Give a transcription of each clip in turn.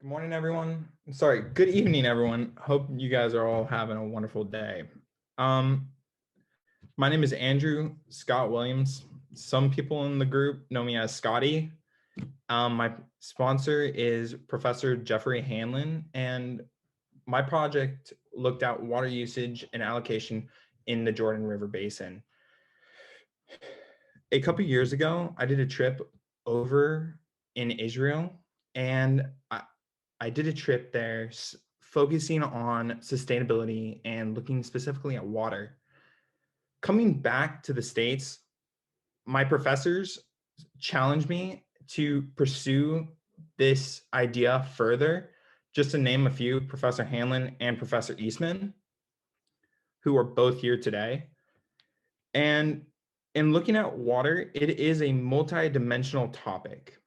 Good morning, everyone. Sorry, good evening, everyone. Hope you guys are all having a wonderful day. Um, my name is Andrew Scott Williams. Some people in the group know me as Scotty. My sponsor is Professor Jeffrey Hanlon, and my project looked at water usage and allocation in the Jordan River Basin. A couple years ago, I did a trip over in Israel, and I did a trip there focusing on sustainability and looking specifically at water. Coming back to the States, my professors challenged me to pursue this idea further. Just to name a few, Professor Hanlon and Professor Eastman, who are both here today. And in looking at water, it is a multi-dimensional topic.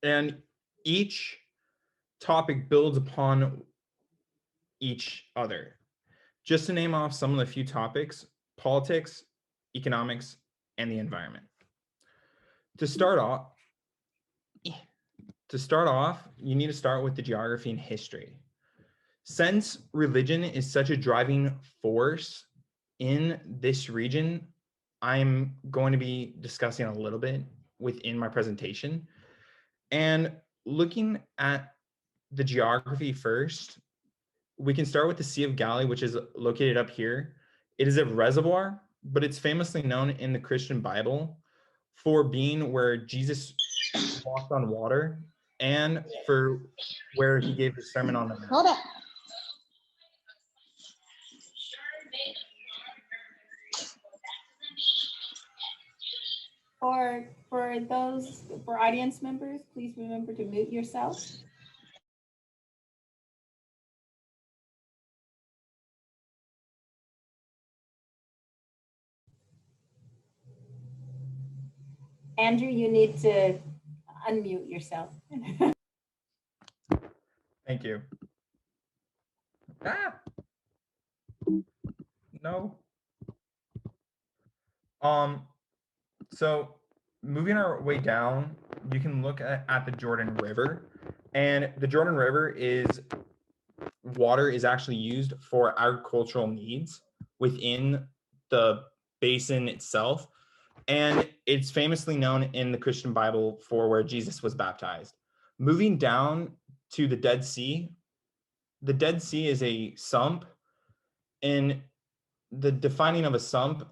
And each topic builds upon each other. Just to name off some of the few topics: politics, economics, and the environment. To start off, you need to start with the geography and history. Since religion is such a driving force in this region, I'm going to be discussing a little bit within my presentation. And looking at the geography first, we can start with the Sea of Galilee, which is located up here. It is a reservoir, but it's famously known in the Christian Bible for being where Jesus walked on water and for where he gave his sermon on the mount. Hold up. For audience members, please remember to mute yourself. Andrew, you need to unmute yourself. Thank you. No. So moving our way down, you can look at the Jordan River, and the Jordan River water is actually used for agricultural needs within the basin itself. And it's famously known in the Christian Bible for where Jesus was baptized. Moving down to the Dead Sea is a sump. And the defining of a sump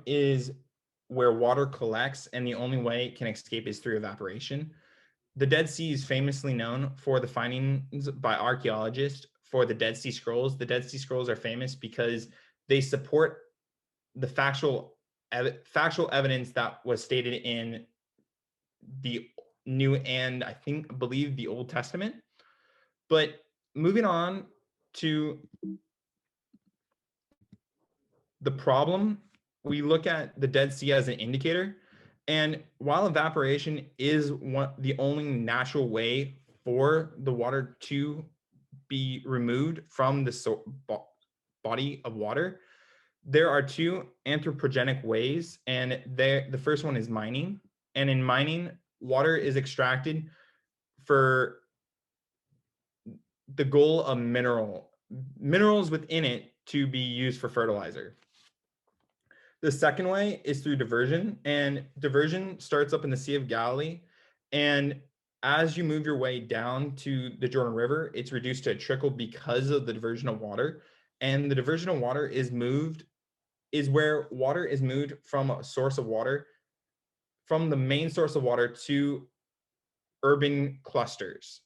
is where water collects, and the only way it can escape is through evaporation. The Dead Sea is famously known for the findings by archaeologists for the Dead Sea Scrolls. The Dead Sea Scrolls are famous because they support the factual evidence that was stated in the New and I believe the Old Testament. But moving on to the problem, we look at the Dead Sea as an indicator. And while evaporation is the only natural way for the water to be removed from the body of water, there are two anthropogenic ways, and the first one is mining. And in mining, water is extracted for the goal of minerals within it to be used for fertilizer. The second way is through diversion, and diversion starts up in the Sea of Galilee. And as you move your way down to the Jordan River, it's reduced to a trickle because of the diversion of water. And the diversion of water is where water is moved from a source of water, from the main source of water to urban clusters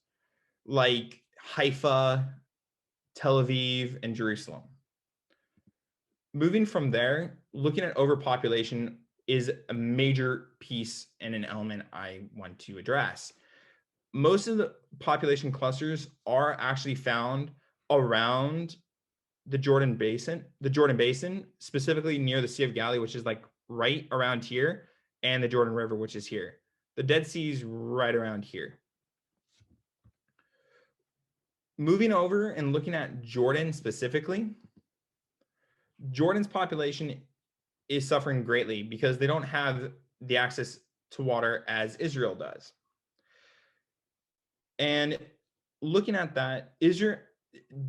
like Haifa, Tel Aviv, and Jerusalem. Moving from there, looking at overpopulation is a major piece and an element I want to address. Most of the population clusters are actually found around the Jordan Basin, specifically near the Sea of Galilee, which is like right around here, and the Jordan River, which is here. The Dead Sea is right around here. Moving over and looking at Jordan specifically, Jordan's population is suffering greatly because they don't have the access to water as Israel does. And looking at that,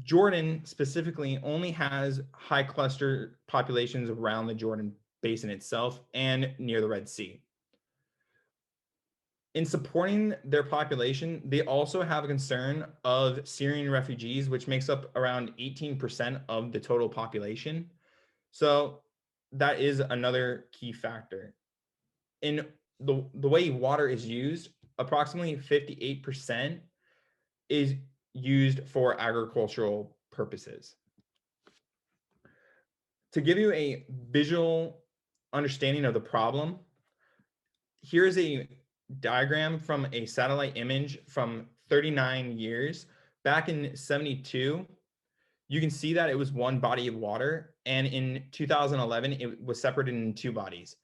Jordan specifically only has high cluster populations around the Jordan Basin itself and near the Red Sea. In supporting their population, they also have a concern of Syrian refugees, which makes up around 18% of the total population. So that is another key factor. In the way water is used, approximately 58% is used for agricultural purposes. To give you a visual understanding of the problem, here's a diagram from a satellite image from 39 years. Back in 72, you can see that it was one body of water, and in 2011, it was separated in two bodies.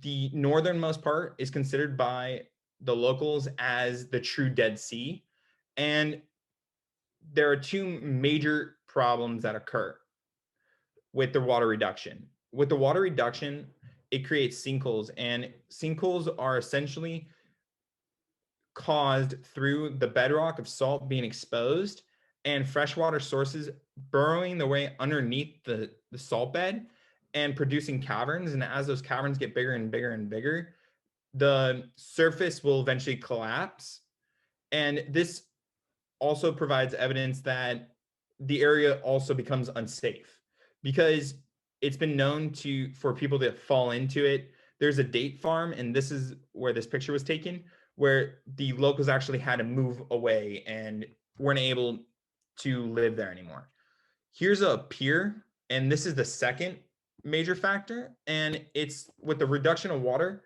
The northernmost part is considered by the locals as the true Dead Sea, and there are two major problems that occur with the water reduction. With the water reduction, it creates sinkholes, and sinkholes are essentially caused through the bedrock of salt being exposed and freshwater sources burrowing their way underneath the salt bed and producing caverns. And as those caverns get bigger and bigger and bigger, the surface will eventually collapse. And this also provides evidence that the area also becomes unsafe because it's been known for people to fall into it. There's a date farm, and this is where this picture was taken, where the locals actually had to move away and weren't able to live there anymore. Here's a pier, and this is the second major factor, and it's with the reduction of water,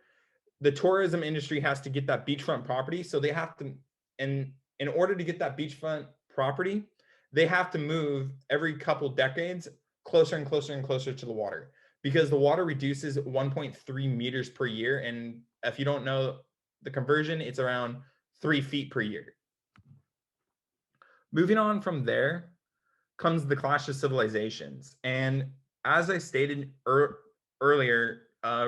the tourism industry has to get that beachfront property, so they have to, and in order to get that beachfront property, they have to move every couple decades closer and closer and closer to the water because the water reduces 1.3 meters per year. And if you don't know the conversion, it's around 3 feet per year. Moving on from there comes the clash of civilizations. And as I stated earlier,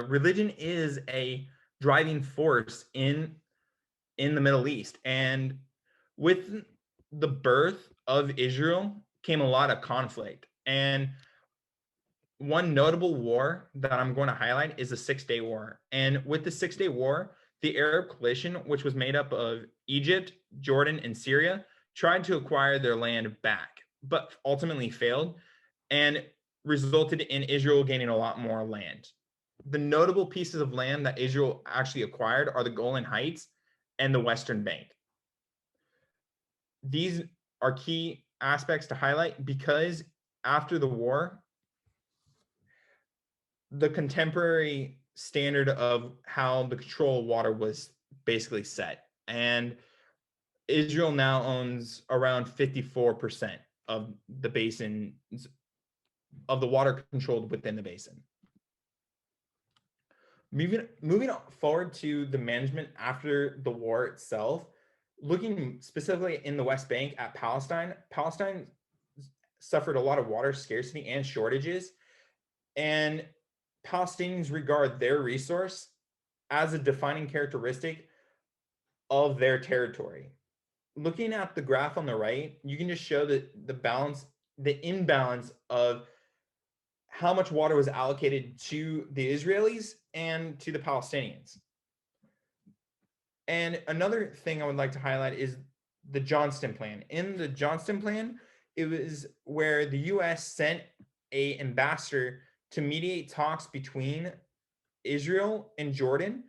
religion is a driving force in the Middle East. And with the birth of Israel came a lot of conflict. And one notable war that I'm going to highlight is the 6-Day War. And with the 6-Day War, the Arab coalition, which was made up of Egypt, Jordan, and Syria, tried to acquire their land back, but ultimately failed and resulted in Israel gaining a lot more land. The notable pieces of land that Israel actually acquired are the Golan Heights and the Western Bank. These are key aspects to highlight because after the war, the contemporary standard of how the control of water was basically set. And Israel now owns around 54% of the basin, of the water controlled within the basin. Moving forward to the management after the war itself, looking specifically in the West Bank at Palestine suffered a lot of water scarcity and shortages, and Palestinians regard their resource as a defining characteristic of their territory. Looking at the graph on the right, you can just show that the imbalance of how much water was allocated to the Israelis and to the Palestinians. And another thing I would like to highlight is the Johnston Plan. In the Johnston Plan, it was where the US sent an ambassador to mediate talks between Israel and Jordan.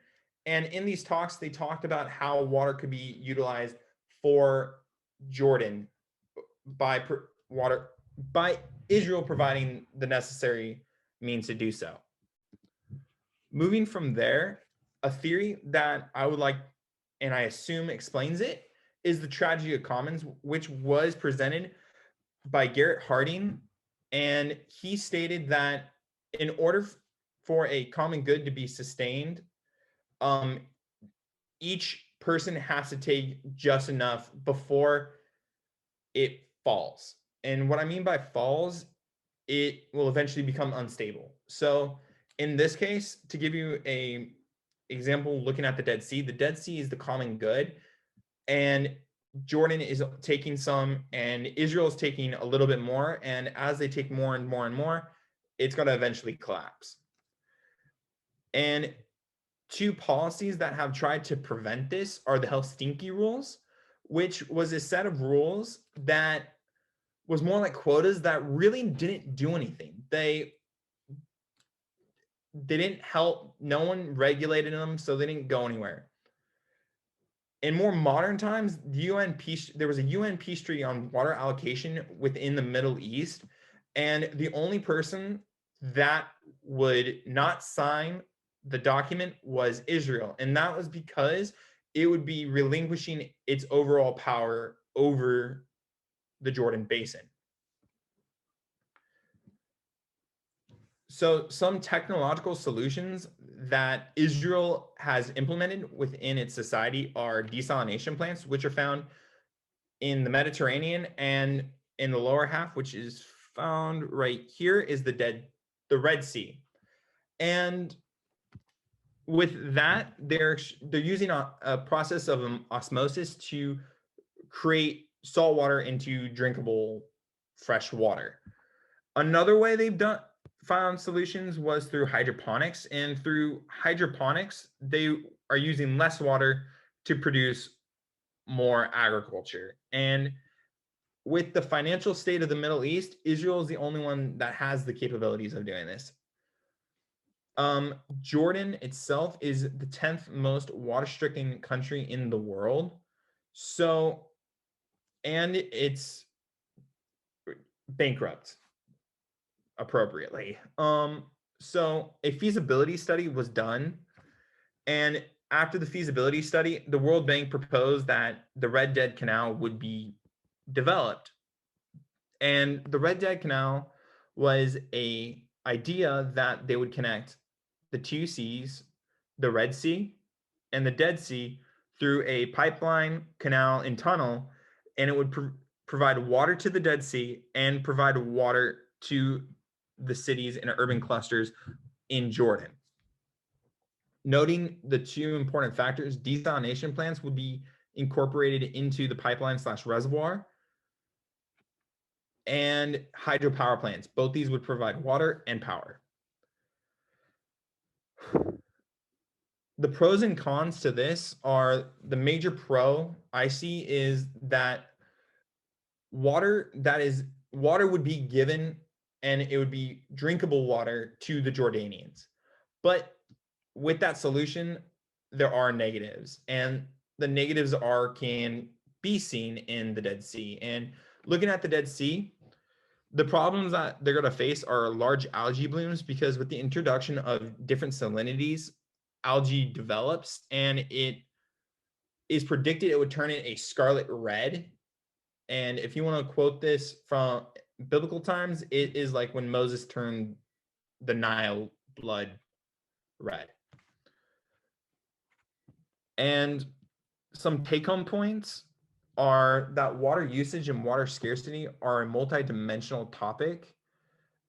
And in these talks, they talked about how water could be utilized for Jordan by Israel providing the necessary means to do so. Moving from there, a theory that I would like, and I assume explains it, is the tragedy of commons, which was presented by Garrett Harding. And he stated that in order for a common good to be sustained, each person has to take just enough before it falls. And what I mean by falls, it will eventually become unstable. So in this case, to give you a example, looking at the Dead Sea is the common good. And Jordan is taking some, and Israel is taking a little bit more. And as they take more and more and more, it's going to eventually collapse. And two policies that have tried to prevent this are the Helsinki rules, which was a set of rules that was more like quotas that really didn't do anything. They didn't help. No one regulated them, so they didn't go anywhere. In more modern times, there was a UN peace treaty on water allocation within the Middle East, and the only person that would not sign the document was Israel, and that was because it would be relinquishing its overall power over the Jordan Basin. So some technological solutions that Israel has implemented within its society are desalination plants, which are found in the Mediterranean, and in the lower half, which is found right here, is the Red Sea. And with that, they're using a process of osmosis to create salt water into drinkable fresh water. Another way they've found solutions was through hydroponics, and through hydroponics, they are using less water to produce more agriculture. And with the financial state of the Middle East, Israel is the only one that has the capabilities of doing this. Jordan itself is the 10th most water-stricken country in the world. So, and it's bankrupt appropriately. So a feasibility study was done, and after the feasibility study, the World Bank proposed that the Red Dead Canal would be developed. And the Red Dead Canal was a idea that they would connect the two seas, the Red Sea and the Dead Sea, through a pipeline, canal, and tunnel, and it would provide water to the Dead Sea and provide water to the cities and urban clusters in Jordan. Noting the two important factors, desalination plants would be incorporated into the pipeline/reservoir, and hydropower plants. Both these would provide water and power. The pros and cons to this are, the major pro I see is that water would be given, and it would be drinkable water to the Jordanians. But with that solution, there are negatives, and the negatives can be seen in the Dead Sea. And looking at the Dead Sea, the problems that they're going to face are large algae blooms, because with the introduction of different salinities, algae develops, and it is predicted it would turn it a scarlet red. And if you want to quote this from biblical times, it is like when Moses turned the Nile blood red. And some take-home points are that water usage and water scarcity are a multi-dimensional topic.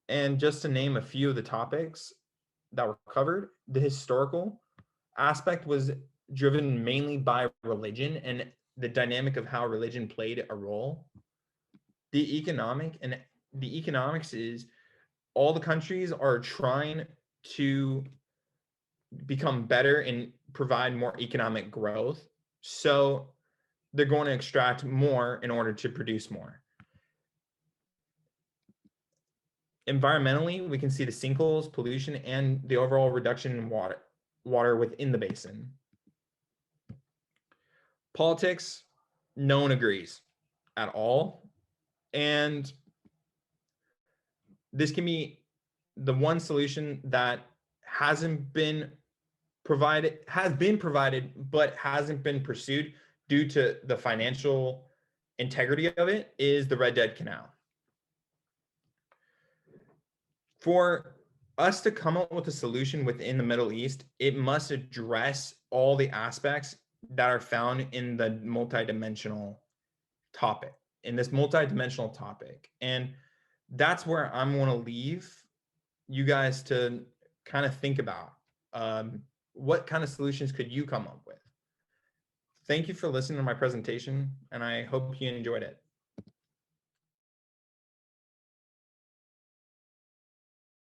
And just to name a few of the topics that were covered, the historical aspect was driven mainly by religion and the dynamic of how religion played a role. The economics is, all the countries are trying to become better and provide more economic growth. So they're going to extract more in order to produce more. Environmentally, we can see the sinkholes, pollution, and the overall reduction in water within the basin. Politics, no one agrees at all. And this can be the one solution that has been provided, but hasn't been pursued due to the financial integrity of it, is the Red Dead Canal. For us to come up with a solution within the Middle East, it must address all the aspects that are found in the multidimensional topic, And that's where I'm going to leave you guys to kind of think about what kind of solutions could you come up with. thank you for listening to my presentation, and I hope you enjoyed it.